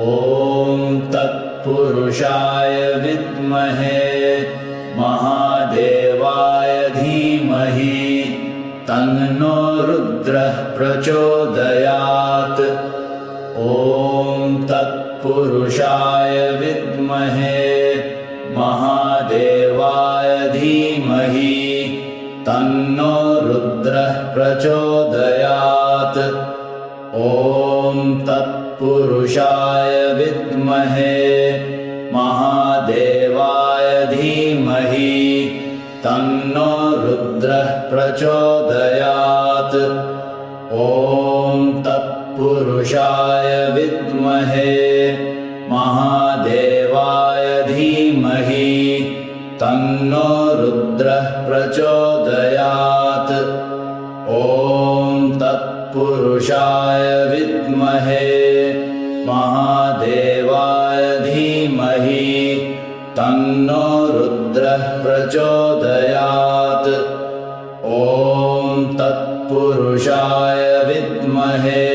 ॐ तत्पुरुषाय विद्महे महादेवाय धीमहि तन्नो रुद्रः प्रचोदयात्। ॐ तत्पुरुषाय विद्महे महादेवाय धीमहि तन्नो रुद्रः प्रचोदयात्। ॐ तत्पुरुषाय विद्महे महादेवाय धीमहि तन्नो रुद्रः प्रचोदयात्। ॐ तत्पुरुषाय विद्महे महादेवाय धीमहि तन्नो रुद्रः प्रचोदयात्। ॐ तत्पुरुषाय विद्महे महादेवाय धीमहि तन्नो रुद्रः प्रचोदयात्। ॐ तत्पुरुषाय विद्महे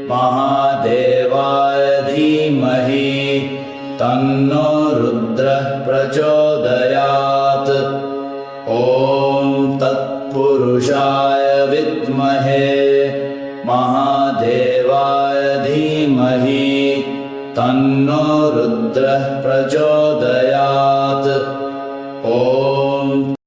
महादेवाय धीमहि तन्नो रुद्रः प्रचोदयात्। ॐ तत्पुरुषाय विद्महे महादेवाय धीमहि तन्नो रुद्रः प्रचोदयात्। ॐ